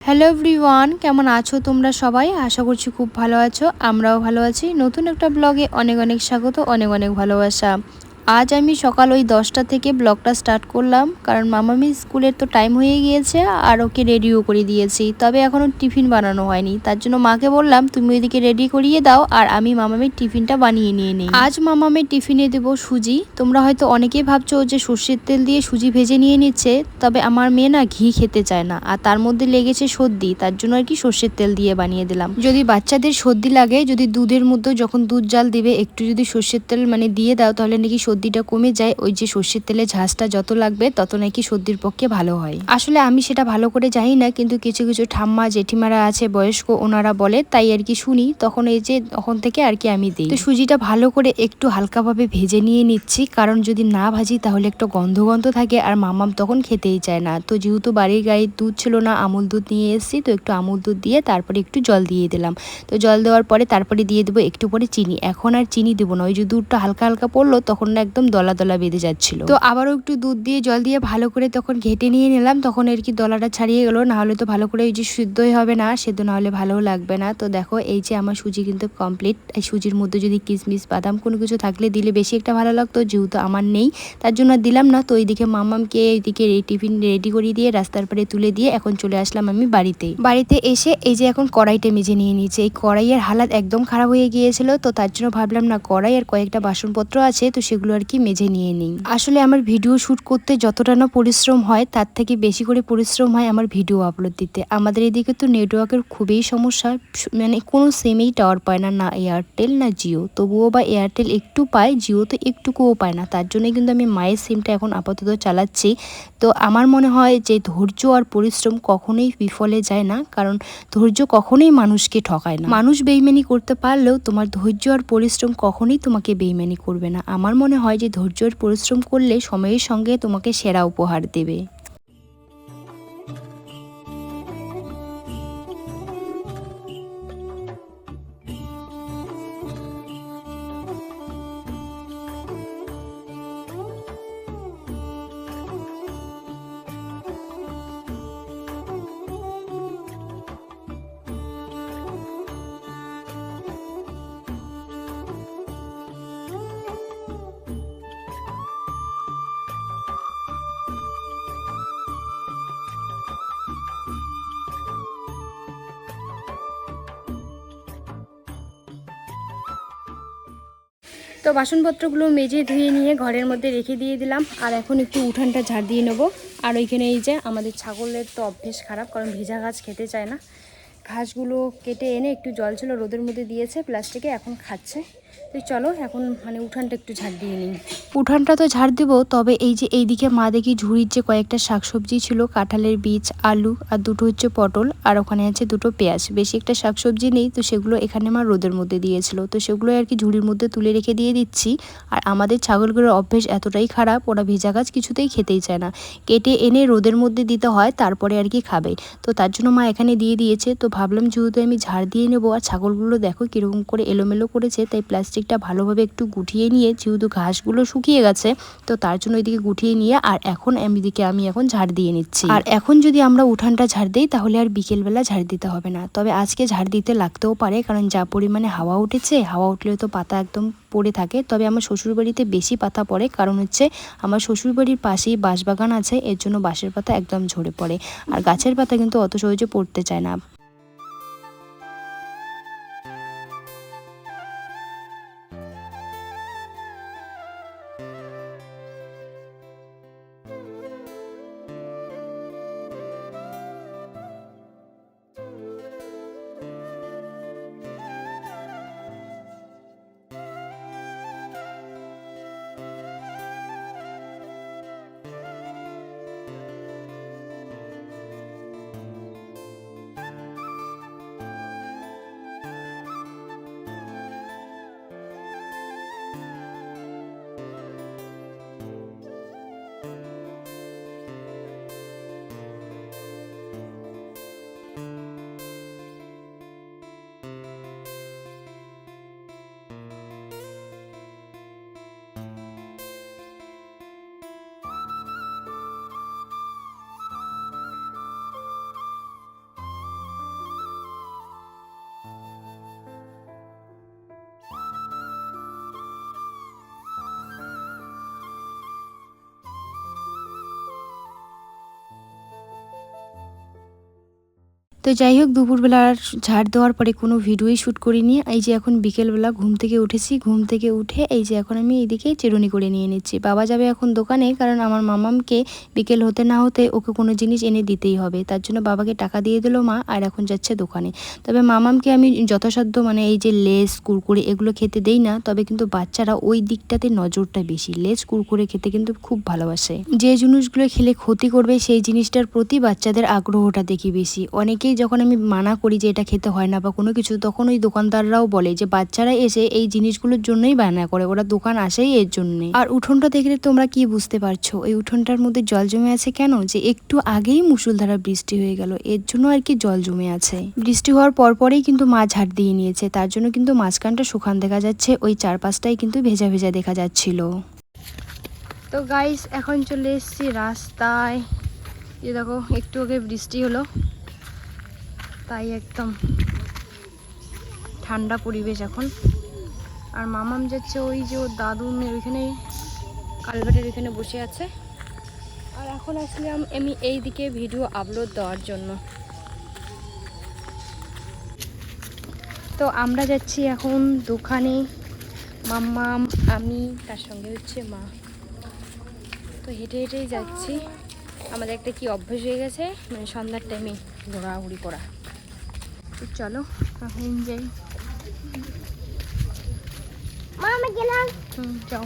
Hello everyone, কেমন আছো তোমরা সবাই? আশা করছি খুব ভালো আছো। আমরাও ভালো আছি। নতুন একটা ব্লগে অনেক অনেক স্বাগত, অনেক অনেক ভালোবাসা। আজ আমি সকাল ওই 10টা থেকে ব্লগটা স্টার্ট করলাম, কারণ মামামি স্কুলের তো টাইম হয়ে গিয়েছে আর ওকে রেডিও করে দিয়েছি। তবে এখনও টিফিন বানানো হয়নি, তার জন্য মাকে বললাম তুমি ওইদিকে রেডি করিয়ে দাও আর আমি মামামির টিফিনটা বানিয়ে নিয়ে নিই। আজ মামামির টিফিনে দেবো সুজি। তোমরা হয়তো অনেকেই ভাবছো যে সর্ষের তেল দিয়ে সুজি ভেজে নিয়ে নিচ্ছে, তবে আমার মেয়ে না ঘি খেতে চায় না, আর তার মধ্যে লেগেছে সর্দি, তার জন্য আর কি সর্ষের তেল দিয়ে বানিয়ে দিলাম। যদি বাচ্চাদের সর্দি লাগে, যদি দুধের মধ্যে যখন দুধ জাল দিবে একটু যদি সর্ষের তেল দিয়ে দাও, তাহলে নাকি সর্দিটা কমে যায়। ওই যে সর্ষের তেলে ঝাঁজটা যত লাগবে তত নাকি সর্দির পক্ষে ভালো হয়। আসলে আমি সেটা ভালো করে জানি না, কিন্তু কিছু কিছু ঠাম্মা জেঠিমারা আছে বয়স্ক, ওনারা বলে, তাই আর কি শুনি, তখন এই যে তখন থেকে আর কি আমি দিই। তো সুজিটা ভালো করে একটু হালকাভাবে ভেজে নিয়ে নিচ্ছি, কারণ যদি না ভাজি তাহলে একটু গন্ধ গন্ধ থাকে আর মামাম তখন খেতেই চায় না। তো যেহেতু বাড়ির গাড়ির দুধ ছিল না, আমুল দুধ নিয়ে এসেছি, তো একটু আমুল দুধ দিয়ে তারপরে একটু জল দিয়ে দিলাম। তো জল দেওয়ার পরে তারপরে দিয়ে দেবো একটু পরে চিনি। এখন আর চিনি দেবো না, ওই যে দুধটা হালকা হালকা পড়লো তখন না একদম দলা দলা বেঁধে যাচ্ছিল। তো আবারও একটু দুধ দিয়ে জল দিয়ে ভালো করে তখন ঘেটে নিয়ে নিলাম, তখন আর কি দলাটা ছাড়িয়ে গেলো, না হলে তো ভালো করে এই যে সিদ্ধই হবে না, সেদ্ধ না হলে ভালোও লাগবে না। তো দেখো এই যে আমার সুজি কিন্তু কমপ্লিট। এই সুজির মধ্যে যদি কিশমিশ বাদাম কোনো কিছু থাকলে দিলে বেশি একটা ভালো লাগতো, যেহেতু আমার নেই তার জন্য দিলাম না। তো এইদিকে মামামকে এইদিকে টিফিন রেডি করে দিয়ে রাস্তার পারে তুলে দিয়ে এখন চলে আসলাম আমি বাড়িতে এসে এই যে এখন কড়াইটা মেজে নিয়ে নিয়েছি। এই কড়াইয়ের হালাত একদম খারাপ হয়ে গিয়েছিল, তো তার জন্য ভাবলাম না কড়াই আর কয়েকটা বাসনপত্র আছে, তো সেগুলো আর কি মেজে নিয়ে নিই। আসলে আমার ভিডিও শ্যুট করতে যতটা না পরিশ্রম হয়, তার থেকে বেশি করে পরিশ্রম হয় আমার ভিডিও আপলোড দিতে। আমাদের এদিকে তো নেটওয়ার্কের খুবই সমস্যা, কোনো সিমেই টাওয়ার পায় না, না এয়ারটেল না জিও। তবুও বা এয়ারটেল একটু পায়, জিও তো একটুকুও পায় না। তার জন্যই কিন্তু আমি মায়ের সিমটা এখন আপাতত চালাচ্ছি। তো আমার মনে হয় যে ধৈর্য আর পরিশ্রম কখনোই বিফলে যায় না, কারণ ধৈর্য কখনোই মানুষকে ঠকায় না। মানুষ বেইমানি করতে পারলেও তোমার ধৈর্য আর পরিশ্রম কখনোই তোমাকে বেইমানি করবে না। আমার মনে হয় যে ধৈর্য আর পরিশ্রম করলে সময়ের সঙ্গে তোমাকে সেরা উপহার দেবে। তো বাসনপত্রগুলো মেজে ধুয়ে নিয়ে ঘরের মধ্যে রেখে দিয়ে দিলাম, আর এখন একটু উঠানটা ঝাড় দিয়ে নেবো। আর ওইখানে এই যে আমাদের ছাগলের তো অভ্যেস খারাপ, কারণ ভেজা ঘাস খেতে চায় না। ঘাসগুলো কেটে এনে একটু জল ছিল রোদের মধ্যে দিয়েছে প্লাস্টিকে, এখন খাচ্ছে। তো চলো এখন উঠানটা একটু ঝাড় দিয়ে নিই। উঠানটা তো ঝাড় দেবো, তবে এই যে এইদিকে মা দেখি ঝুড়ির যে কয়েকটা শাকসবজি ছিল, কাঁঠালের বীজ, আলু আর দুটো হচ্ছে পটল, আর ওখানে আছে দুটো পেঁয়াজ। বেশি একটা শাকসবজি নেই, তো সেগুলো এখানে মা রোদের মধ্যে দিয়েছিল, তো সেগুলো আর কি ঝুড়ির মধ্যে তুলে রেখে দিয়ে দিচ্ছি। আর আমাদের ছাগলগুলোর অভ্যেস এতটাই খারাপ, ওরা ভেজা গাছ কিছুতেই খেতেই চায় না। কেটে এনে রোদের মধ্যে দিতে হয়, তারপরে আর কি খাবে। তো তার জন্য মা এখানে দিয়ে দিয়েছে। তো ভাবলাম যেহেতু আমি ঝাড় দিয়ে নেবো, আর ছাগলগুলো দেখো কীরকম করে এলোমেলো করেছে, তাই প্লাস্টিকটা ভালোভাবে একটু গুটিয়ে নিয়ে, যেহেতু ঘাসগুলো শুকিয়ে গেছে, তো তার জন্য ওইদিকে গুটিয়ে নিয়ে আর এখন আমি এখন ঝাড় দিয়ে নিচ্ছি। আর এখন যদি আমরা উঠানটা ঝাড় দিই তাহলে আর বিকেলবেলা ঝাড় দিতে হবে না। তবে আজকে ঝাড় দিতে লাগতেও পারে, কারণ যা পরিমাণে হাওয়া উঠেছে, হাওয়া উঠলে তো পাতা একদম পড়ে থাকে। তবে আমার শ্বশুরবাড়িতে বেশি পাতা পড়ে, কারণ হচ্ছে আমার শ্বশুরবাড়ির পাশেই বাঁশবাগান আছে, এর জন্য বাঁশের পাতা একদম ঝরে পড়ে, আর গাছের পাতা কিন্তু অত সহজে পড়তে চায় না। তো যাই হোক, দুপুরবেলার ঝাড় দেওয়ার পরে কোনো ভিডিওই শ্যুট করিনি। এই যে এখন বিকেলবেলা ঘুম থেকে উঠেছি, ঘুম থেকে উঠে এই যে এখন আমি এইদিকে চিরুনি করে নিয়ে নিচ্ছি। বাবা যাবে এখন দোকানে, কারণ আমার মামামকে বিকেল হতে না হতে ওকে কোনো জিনিস এনে দিতেই হবে। তার জন্য বাবাকে টাকা দিয়ে দিল মা, আর এখন যাচ্ছে দোকানে। তবে মামামকে আমি যথাসাধ্য মানে এই যে লেস কুরকুরে এগুলো খেতে দেই না, তবে কিন্তু বাচ্চারা ওই দিকটাতে নজরটা বেশি। লেস কুরকুরে খেতে কিন্তু খুব ভালোবাসে। যে জিনিসগুলো খেলে ক্ষতি করবে সেই জিনিসটার প্রতি বাচ্চাদের আগ্রহটা দেখি বেশি। অনেকেই যখন আমি মানা করি যে এটা খেতে হয় না বা কোনো কিছু, তখন ওই দোকানদাররাও বলে যে বাচ্চারা এসে এই জিনিসগুলোর জন্যই বায়না করে, ওরা দোকান আসেই এর জন্যে। আর উঠোনটা দেখলে তোমরা কি বুঝতে পারছো, এই উঠোনটার মধ্যে জল জমে আছে কেন? যে একটু আগেই মুষলধারা বৃষ্টি হয়ে গেল, এর জন্য আর কি জল জমে আছে। বৃষ্টি হওয়ার পরপরেই কিন্তু মা ঝাড় দিয়ে নিয়েছে, তার জন্য কিন্তু মাঝখানটা শুকান দেখা যাচ্ছে, ওই চারপাশটাই কিন্তু ভেজা ভেজা দেখা যাচ্ছিল। তো গাইস, এখন চলে এসেছি রাস্তায়। এই দেখো, একটু আগে বৃষ্টি হলো, তাই একদম ঠান্ডা পরিবেশ এখন। আর মামাম যাচ্ছে ওই যে ওর দাদুনের ওইখানে, কালভার্টের ওইখানে বসে আছে। আর এখন আসলাম আমি এই দিকে ভিডিও আপলোড দেওয়ার জন্য। তো আমরা যাচ্ছি এখন দোকানে, মাম্মাম, আমি, তার সঙ্গে হচ্ছে মা। তো হেঁটে হেঁটেই যাচ্ছি। আমাদের একটা কি অভ্যেস হয়ে গেছে, মানে সন্ধ্যার টাইমে ঘোরাঘুরি করা। তো চলো এখন যাই। মা, আমি গেলাম। যাও।